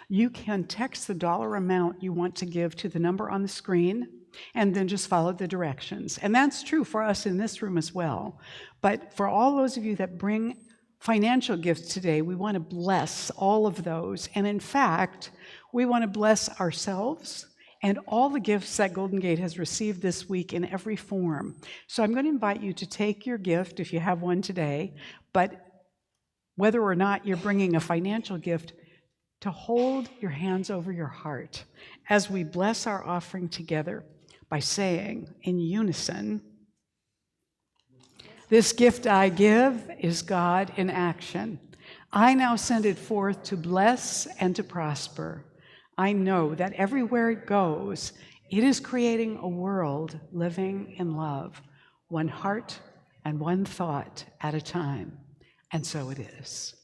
You can text the dollar amount you want to give to the number on the screen and then just follow the directions. And that's true for us in this room as well. But for all those of you that bring financial gifts today, we want to bless all of those. And in fact, we want to bless ourselves and all the gifts that Golden Gate has received this week in every form. So I'm going to invite you to take your gift if you have one today, but whether or not you're bringing a financial gift, to hold your hands over your heart as we bless our offering together by saying in unison, this gift I give is God in action. I now send it forth to bless and to prosper. I know that everywhere it goes, it is creating a world living in love, one heart and one thought at a time. And so it is.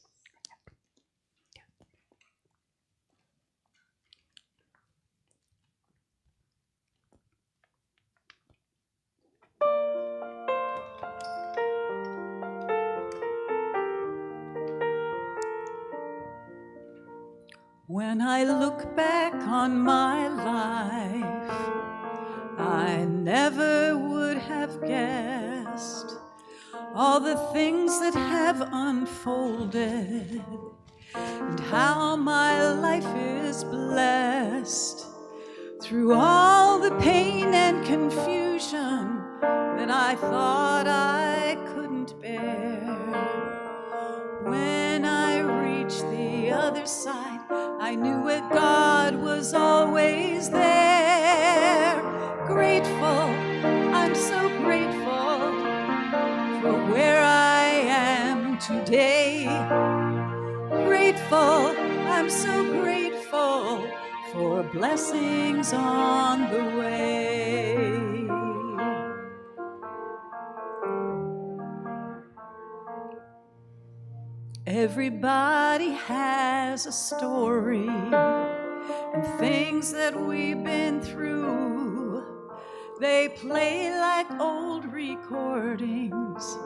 When I look back on my life, I never would have guessed all the things that have unfolded and how my life is blessed through all the pain and confusion that I thought I couldn't bear. When I reached the other side, I knew that God was always there. Grateful, I'm so grateful for where I am today. Grateful, I'm so grateful for blessings on the way. Everybody has a story and things that we've been through. They play like old recordings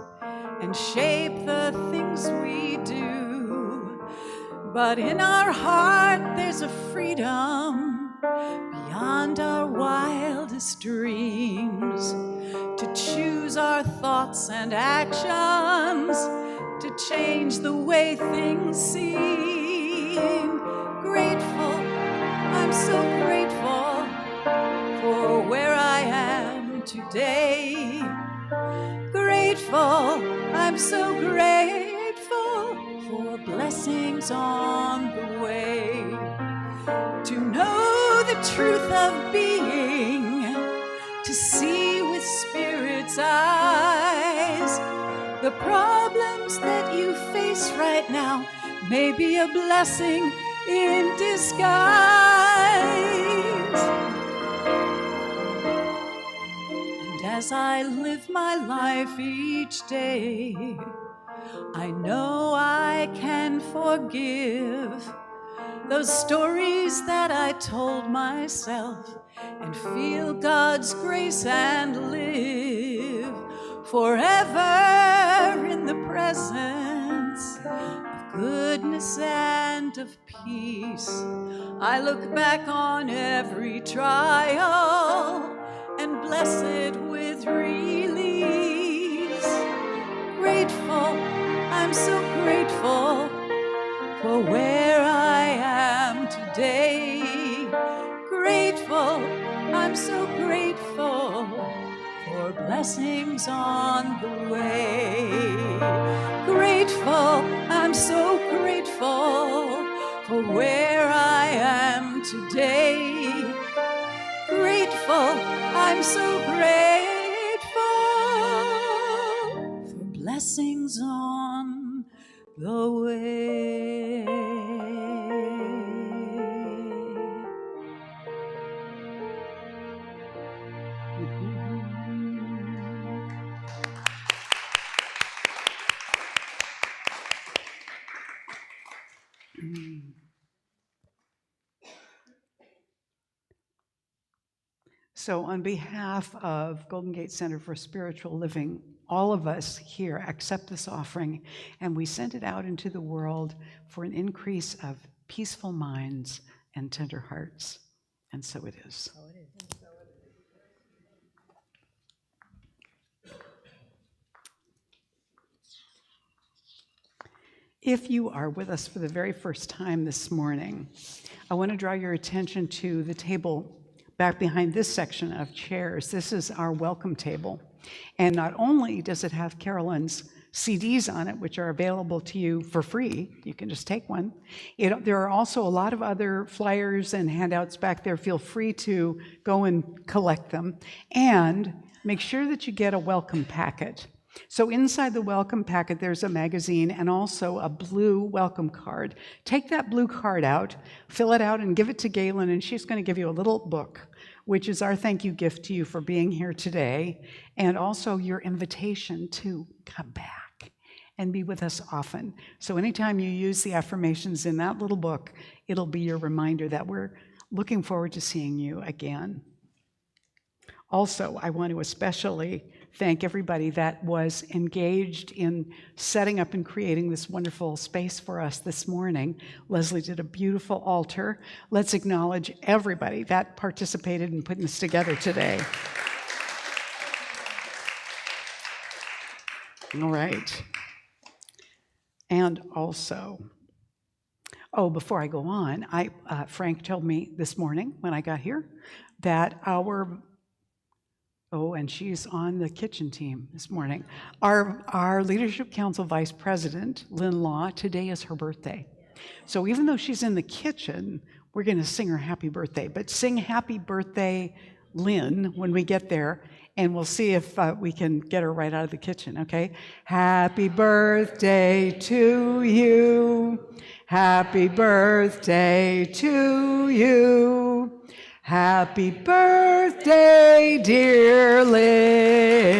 and shape the things we do. But in our heart there's a freedom beyond our wildest dreams to choose our thoughts and actions, to change the way things seem. Grateful, I'm so grateful for where I am today. Grateful, I'm so grateful for blessings on the way. To know the truth of being, to see with Spirit's eyes, the problems that you face right now may be a blessing in disguise. And as I live my life each day, I know I can forgive those stories that I told myself and feel God's grace and live forever in the presence of goodness and of peace. I look back on every trial and bless it with release. Grateful, I'm so grateful for where I am today. Grateful, I'm so grateful for for blessings on the way. Grateful, I'm so grateful for where I am today. Grateful, I'm so grateful for blessings on the way. So on behalf of Golden Gate Center for Spiritual Living, all of us here accept this offering, and we send it out into the world for an increase of peaceful minds and tender hearts. And so it is. If you are with us for the very first time this morning, I want to draw your attention to the table back behind this section of chairs. This is our welcome table. And not only does it have Carolyn's CDs on it, which are available to you for free, you can just take one. There are also a lot of other flyers and handouts back there. Feel free to go and collect them. And make sure that you get a welcome packet. So inside the welcome packet, there's a magazine and also a blue welcome card. Take that blue card out, fill it out, and give it to Galen, and she's going to give you a little book, which is our thank you gift to you for being here today, and also your invitation to come back and be with us often. So anytime you use the affirmations in that little book, it'll be your reminder that we're looking forward to seeing you again. Also, I want to especially thank everybody that was engaged in setting up and creating this wonderful space for us this morning. Leslie did a beautiful altar. Let's acknowledge everybody that participated in putting this together today. All right. And also, before I go on, Frank told me this morning when I got here that and she's on the kitchen team this morning. Our Leadership Council Vice President, Lynn Law, today is her birthday. So even though she's in the kitchen, we're going to sing her happy birthday. But sing happy birthday, Lynn, when we get there, and we'll see if we can get her right out of the kitchen, okay? Happy birthday to you. Happy birthday to you. Happy birthday, dear Lynn.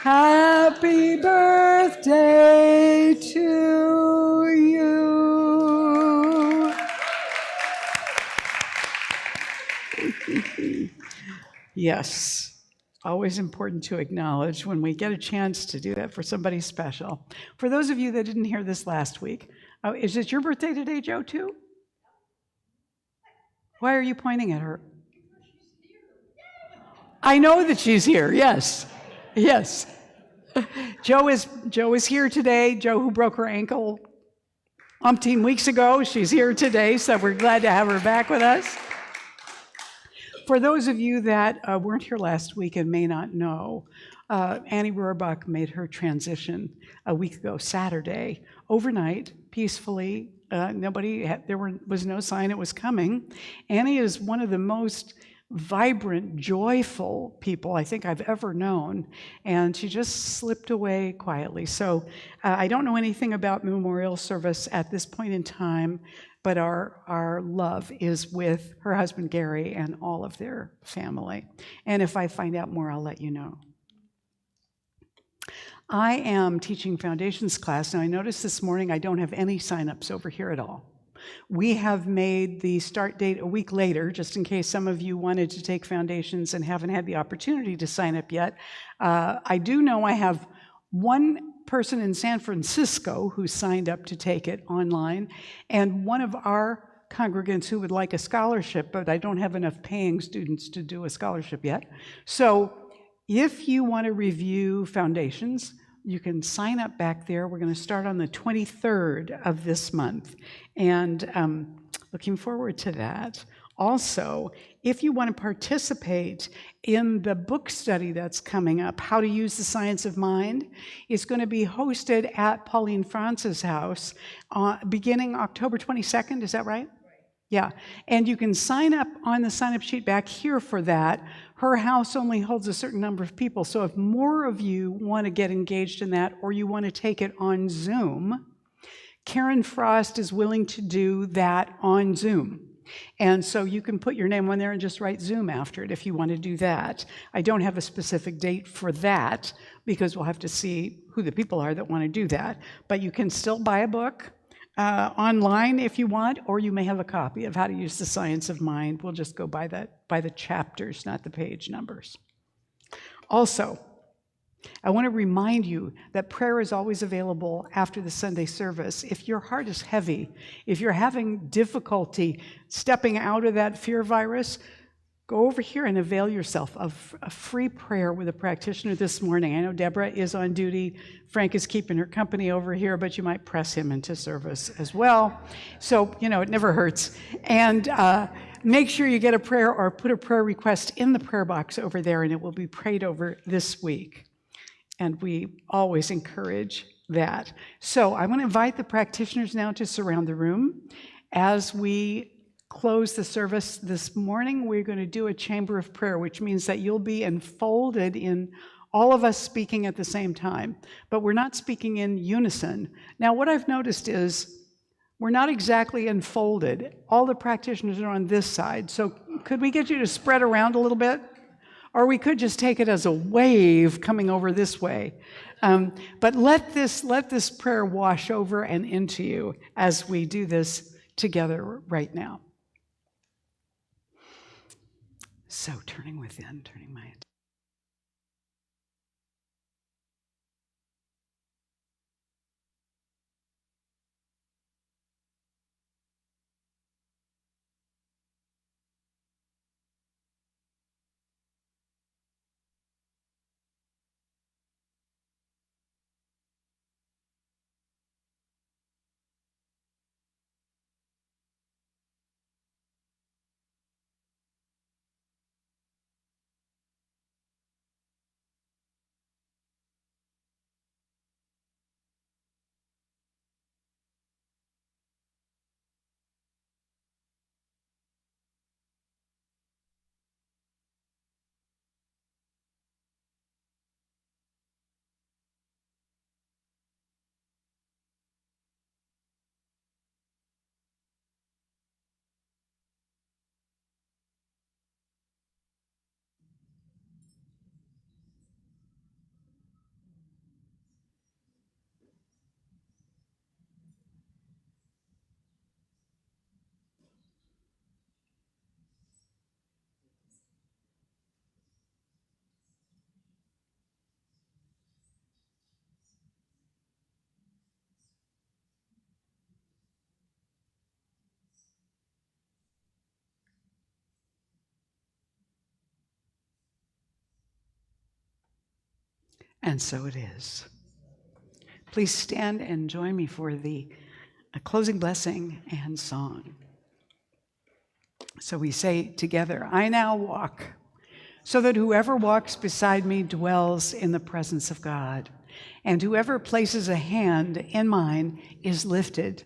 Happy birthday to you. Yes, always important to acknowledge when we get a chance to do that for somebody special. For those of you that didn't hear this last week, is it your birthday today, Joe, too? Why are you pointing at her? I know that she's here, yes. Yes. Joe is here today. Joe, who broke her ankle umpteen weeks ago, she's here today, so we're glad to have her back with us. For those of you that weren't here last week and may not know, Annie Rohrbach made her transition a week ago, Saturday, overnight, peacefully. There was no sign it was coming. Annie is one of the most vibrant, joyful people I think I've ever known, and she just slipped away quietly. So I don't know anything about memorial service at this point in time, but our love is with her husband Gary and all of their family. And if I find out more, I'll let you know. I am teaching foundations class. Now, I noticed this morning I don't have any signups over here at all. We have made the start date a week later, just in case some of you wanted to take foundations and haven't had the opportunity to sign up yet. I do know I have one person in San Francisco who signed up to take it online, and one of our congregants who would like a scholarship, but I don't have enough paying students to do a scholarship yet. So if you want to review foundations, you can sign up back there. We're going to start on the 23rd of this month, and looking forward to that. Also, if you want to participate in the book study that's coming up, How to Use the Science of Mind, it's going to be hosted at Pauline France's house beginning October 22nd. Is that right? Yeah, and you can sign up on the sign-up sheet back here for that. Her house only holds a certain number of people, so if more of you want to get engaged in that or you want to take it on Zoom, Karen Frost is willing to do that on Zoom. And so you can put your name on there and just write Zoom after it if you want to do that. I don't have a specific date for that because we'll have to see who the people are that want to do that. But you can still buy a book online if you want, or you may have a copy of How to Use the Science of Mind. We'll just go by the chapters, not the page numbers. Also, I want to remind you that prayer is always available after the Sunday service. If your heart is heavy, if you're having difficulty stepping out of that fear virus, go over here and avail yourself of a free prayer with a practitioner this morning. I know Deborah is on duty. Frank is keeping her company over here, but you might press him into service as well. So, it never hurts. And make sure you get a prayer or put a prayer request in the prayer box over there, and it will be prayed over this week. And we always encourage that. So I want to invite the practitioners now to surround the room. As we close the service this morning, we're going to do a chamber of prayer, which means that you'll be enfolded in all of us speaking at the same time. But we're not speaking in unison. Now, what I've noticed is we're not exactly enfolded. All the practitioners are on this side. So could we get you to spread around a little bit? Or we could just take it as a wave coming over this way. But let this prayer wash over and into you as we do this together right now. So turning within, turning my attention. And so it is. Please stand and join me for the closing blessing and song. So we say together, I now walk, so that whoever walks beside me dwells in the presence of God, and whoever places a hand in mine is lifted,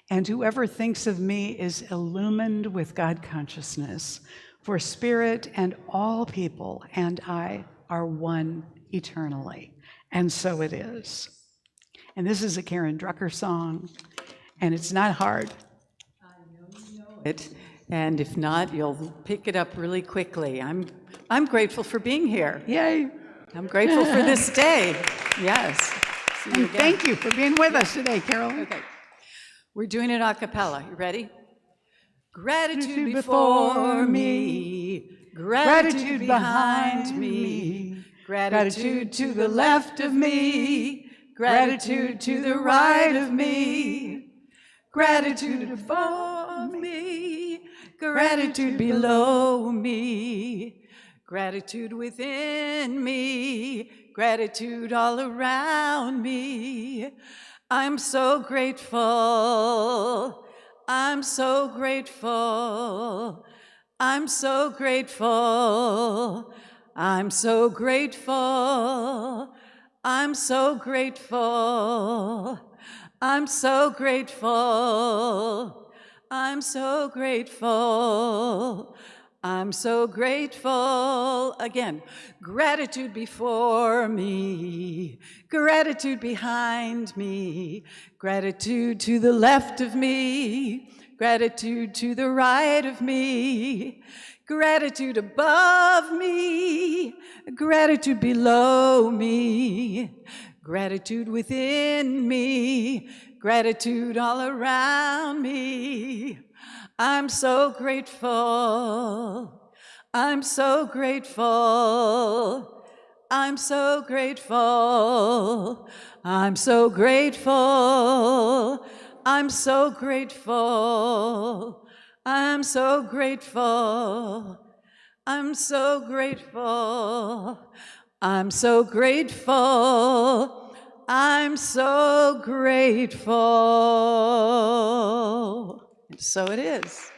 and whoever thinks of me is illumined with God consciousness, for spirit and all people and I are one eternally. And so it is. And this is a Karen Drucker song, and it's not hard. I know you know it, and if not, you'll pick it up really quickly. I'm grateful for being here. Yay. I'm grateful for this day. Yes. See you And again. thank you for being with us today, Carolyn. Okay. We're doing it a cappella. You ready? Gratitude before me, gratitude behind me, gratitude to the left of me, gratitude to the right of me, gratitude above me, gratitude below me, gratitude within me, gratitude all around me. I'm so grateful. I'm so grateful. I'm so grateful. I'm so grateful. I'm so grateful. I'm so grateful. I'm so grateful. I'm so grateful. Again, gratitude before me, gratitude behind me, gratitude to the left of me, gratitude to the right of me, gratitude above me, gratitude below me, gratitude within me, gratitude all around me. I'm so grateful. I'm so grateful. I'm so grateful. I'm so grateful. I'm so grateful. I'm so grateful. I'm so grateful. I'm so grateful. I'm so grateful. So it is.